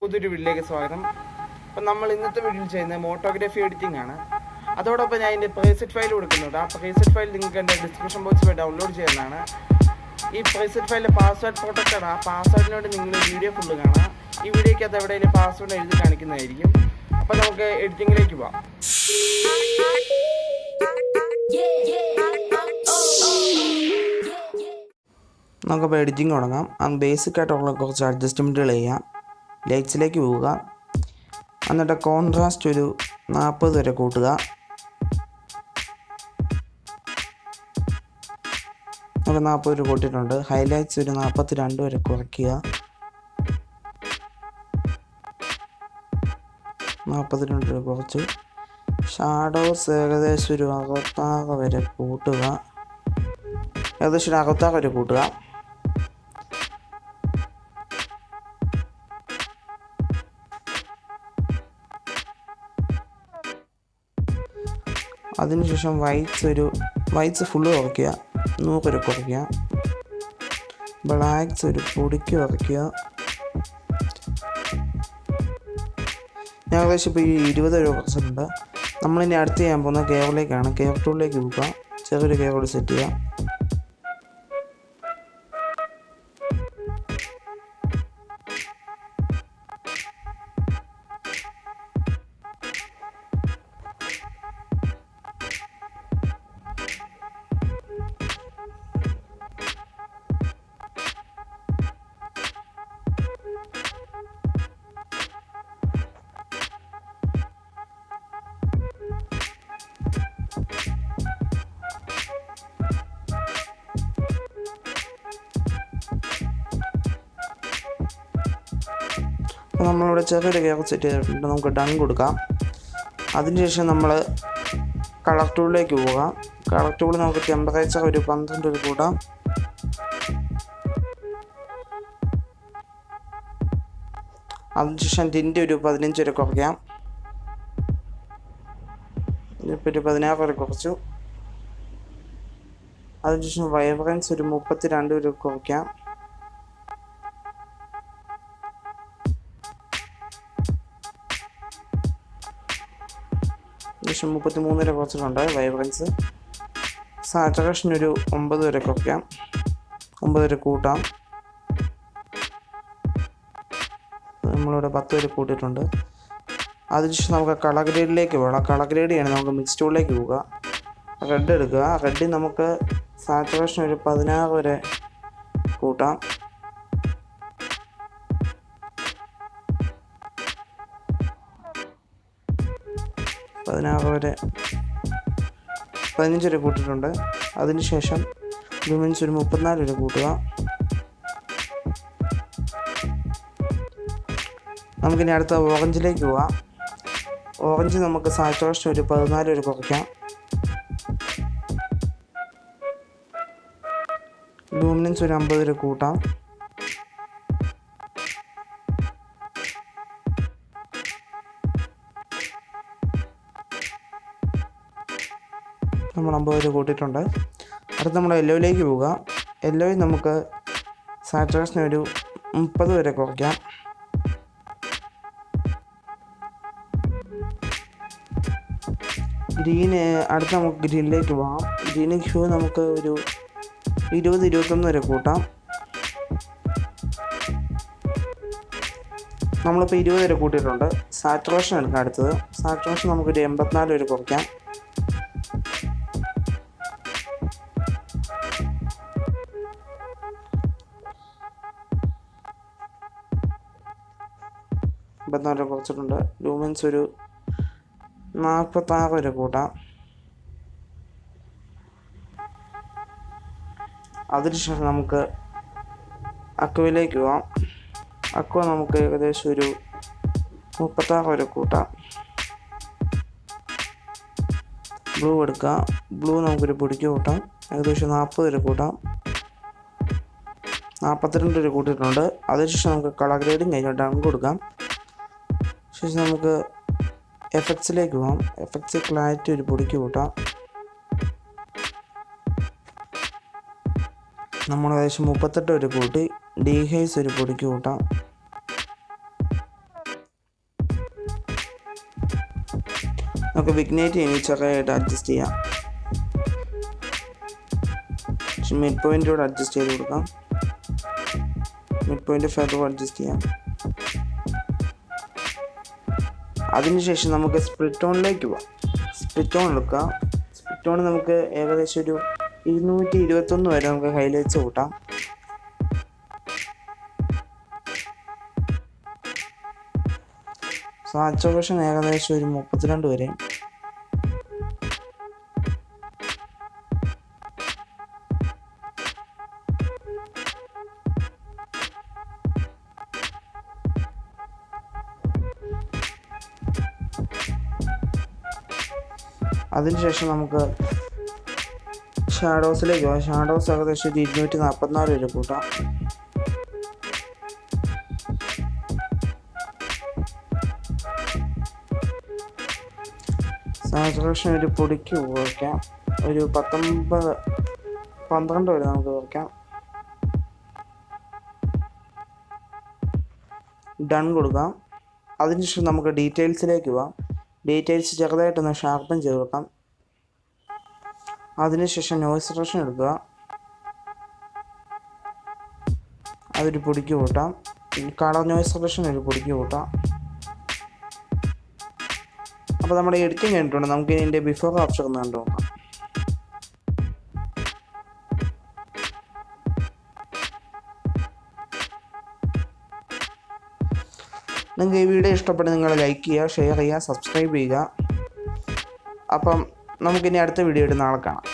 പുതിയൊരു വീഡിയോയിലേക്ക് സ്വാഗതം. അപ്പം നമ്മൾ ഇന്നത്തെ വീഡിയോയിൽ ചെയ്യുന്നത് മോട്ടോഗ്രാഫി എഡിറ്റിംഗ് ആണ്. അതോടൊപ്പം ഞാൻ ഇതിൻ്റെ പ്രീസെറ്റ് ഫയൽ കൊടുക്കുന്നുണ്ട്. ആ പ്രീസെറ്റ് ഫയൽ നിങ്ങൾക്ക് എൻ്റെ ഡിസ്ക്രിപ്ഷൻ ബോക്സിൽ പോയി ഡൗൺലോഡ് ചെയ്യുന്നതാണ്. ഈ പ്രീസെറ്റ് ഫയലിലെ പാസ്വേഡ് പ്രൊട്ടക്റ്റഡ്. ആ പാസ്വേഡിനോട് നിങ്ങൾ വീഡിയോ ഫുള്ള് കാണാം. ഈ വീഡിയോയ്ക്കകത്ത് എവിടെയെങ്കിലും പാസ്വേഡ് എഴുതി കാണിക്കുന്നതായിരിക്കും. അപ്പോൾ നമുക്ക് എഡിറ്റിങ്ങിലേക്ക് പോകാം. നമുക്കപ്പോൾ എഡിറ്റിംഗ് തുടങ്ങാം. ബേസിക് ആയിട്ടുള്ള കുറച്ച് അഡ്ജസ്റ്റ്മെൻറ്റുകൾ ചെയ്യാം. ലൈറ്റ്സിലേക്ക് പോവുക. എന്നിട്ട് കോൺട്രാസ്റ്റ് ഒരു 40 വരെ കൂട്ടുക. നമുക്ക് 40 വരെ കൂട്ടിയിട്ടുണ്ട്. ഹൈലൈറ്റ്സ് ഒരു 42 വരെ കുറയ്ക്കുക. 42 വരെ കുറച്ച്. ഷാഡോസ് ഏകദേശം ഒരു 66 വരെ കൂട്ടുക. ഏകദേശം ഒരു 66 വരെ കൂട്ടുക. അതിനുശേഷം വൈറ്റ്സ് ഫുള്ള് കുറയ്ക്കുക. 100 വരെ കുറയ്ക്കുക. ബ്ലാക്ക്സ് ഒരു പൊടിക്ക് കുറയ്ക്കുക. ഞാൻ ഏകദേശം ഇപ്പോൾ ഈ 20 വരെ കുറച്ചിട്ടുണ്ട്. നമ്മളിനി അടുത്ത് ചെയ്യാൻ പോകുന്ന കേബിളിലേക്കാണ്. കേബിൾ ടൂളിലേക്ക് പോവുക. ചെറിയൊരു കേബിൾ സെറ്റ് ചെയ്യുക. അപ്പോൾ നമ്മളിവിടെ ചെറിയൊരു കേബിൾ സെറ്റ് ചെയ്തിട്ടുണ്ട്. നമുക്ക് ഡൺ കൊടുക്കാം. അതിനുശേഷം നമ്മൾ കളർ ടൂളിലേക്ക് പോകാം. കളർ ടൂളിൽ നമുക്ക് ടെമ്പറേച്ചർ ഒരു 12 വരെ കൂട്ടാം. അതിനുശേഷം ടിൻ്റ് ഒരു 15 വരെ കുറയ്ക്കാം. ഇപ്പോൾ ഒരു 16 വരെ കുറച്ചു. അതിനുശേഷം വൈബ്രൻസ് ഒരു 32 വരെ കുറയ്ക്കാം. ഏകദേശം 33 വരെ കുറച്ചിട്ടുണ്ട് വൈബ്രൻസ്. സാച്ചുറേഷൻ ഒരു 9 വരെ കുറയ്ക്കാം. 9 വരെ കൂട്ടാം. നമ്മളിവിടെ 10 വരെ കൂട്ടിയിട്ടുണ്ട്. അതിനുശേഷം നമുക്ക് കളർ ഗ്രേഡിലേക്ക് പോകണം. കളർ ഗ്രേഡ് ചെയ്യണം. നമുക്ക് മിക്സ് ടൂളിലേക്ക് പോവുക. റെഡ് എടുക്കുക. റെഡിൽ നമുക്ക് സാച്ചുറേഷൻ ഒരു 16 വരെ കൂട്ടാം. വരെ 15 വരെ കൂട്ടിയിട്ടുണ്ട്. അതിനുശേഷം ലൂമിൻസ് ഒരു 34 വരെ കൂട്ടുക. നമുക്കിനി അടുത്ത ഓറഞ്ചിലേക്ക് പോവാം. ഓറഞ്ച് നമുക്ക് സാച്ചുറേഷൻ ഒരു 14 വരെ കുറയ്ക്കാം. ലൂമിനൻസ് ഒരു 50 വരെ കൂട്ടാം. നമ്മൾ 50 വരെ കൂട്ടിയിട്ടുണ്ട്. അടുത്ത് നമ്മൾ യെല്ലോയിലേക്ക് പോവുക. യെല്ലോയിൽ നമുക്ക് സാച്ചുറേഷൻ ഒരു 30 വരെ കുറയ്ക്കാം. അടുത്ത് നമുക്ക് ഗ്രീനിലേക്ക് പോകാം. ഗ്രീൻ ഹ്യൂ നമുക്ക് ഒരു 20-21 വരെ കൂട്ടാം. നമ്മളിപ്പോൾ 20 വരെ കൂട്ടിയിട്ടുണ്ട്. സാച്ചുറേഷൻ എടുക്കാം. അടുത്തത് സാച്ചുറേഷൻ നമുക്കൊരു 84 വരെ കുറയ്ക്കാം. വരെ കുറച്ചിട്ടുണ്ട്. ലൂമിൻസ് ഒരു 46 വരെ കൂട്ടാം. അതിനുശേഷം നമുക്ക് അക്വയിലേക്ക് പോവാം. അക്വ നമുക്ക് ഏകദേശം ഒരു 36 വരെ കൂട്ടാം. ബ്ലൂ എടുക്കുക. ബ്ലൂ നമുക്കൊരു പൊടിക്ക് കൂട്ടാം. ഏകദേശം 40 വരെ കൂട്ടാം. 42 വരെ കൂട്ടിയിട്ടുണ്ട്. അതിനുശേഷം നമുക്ക് കളർ ഗ്രേഡിങ് കഴിഞ്ഞിട്ട് ഡൺ കൊടുക്കാം. ശേഷം നമുക്ക് എഫക്ട്സിലേക്ക് പോകാം. എഫക്ട്സ് ക്ലാരിറ്റി ഒരു പൊടിക്ക് കൂട്ടാം. നമ്മൾ ഏകദേശം 38 വരെ കൂട്ടി. ഡീഹൈസ് ഒരു പൊടിക്ക് കൂട്ടാം. നമുക്ക് വിഗ്നേറ്റ് ഇനി ചെറുതായിട്ട് അഡ്ജസ്റ്റ് ചെയ്യാം. മിഡ് പോയിൻ്റോട് അഡ്ജസ്റ്റ് ചെയ്ത് കൊടുക്കാം. മിഡ് പോയിൻ്റ് ഫെദർ അഡ്ജസ്റ്റ് ചെയ്യാം. അതിനുശേഷം നമുക്ക് സ്പ്ലിറ്റ് ഓണിലേക്ക് പോകാം. സ്പ്ലിറ്റ് ഓൺ എടുക്കുക. സ്പ്ലിറ്റ് ഓൺ നമുക്ക് ഏകദേശം ഒരു 221 വരെ നമുക്ക് ഹൈലൈറ്റ്സ് കൂട്ടാം. സാച്ചുറേഷൻ ഏകദേശം ഒരു 32 വരെ. അതിനുശേഷം നമുക്ക് ഷാഡോസിലേക്ക് പോകാം. ഷാഡോസ് ഏകദേശം ഒരു 244 വരെ കൂട്ടാം. സാച്ചുറേഷൻ ഒരു പൊടിക്ക് കുറയ്ക്കാം. ഒരു 12 വരെ നമുക്ക് കുറയ്ക്കാം. ഡൺ കൊടുക്കാം. അതിനുശേഷം നമുക്ക് ഡീറ്റെയിൽസിലേക്ക് പോകാം. ഡീറ്റെയിൽസ് ചെറുതായിട്ടൊന്ന് ഷാർപ്പൻ ചെയ്ത് വെക്കാം. അതിനുശേഷം നോയ്സ് റിഡക്ഷൻ എടുക്കുക. അതൊരു പൊടിക്ക് കൂട്ടാം. കളർ നോയ്സ് റിഡക്ഷൻ ഒരു പൊടിക്ക് കൂട്ടാം. അപ്പോൾ നമ്മുടെ എഡിറ്റിംഗ് കഴിഞ്ഞിട്ടുണ്ട്. നമുക്ക് ഇതിൻ്റെ ബിഫോർ ആഫ്റ്റർ ഒന്ന് കണ്ടു നോക്കാം. നിങ്ങൾക്ക് ഈ വീഡിയോ ഇഷ്ടപ്പെട്ട് നിങ്ങൾ ലൈക്ക് ചെയ്യുക, ഷെയർ ചെയ്യുക, സബ്സ്ക്രൈബ് ചെയ്യുക. അപ്പം നമുക്കിനി അടുത്ത വീഡിയോ ആയിട്ട് നാളെ കാണാം.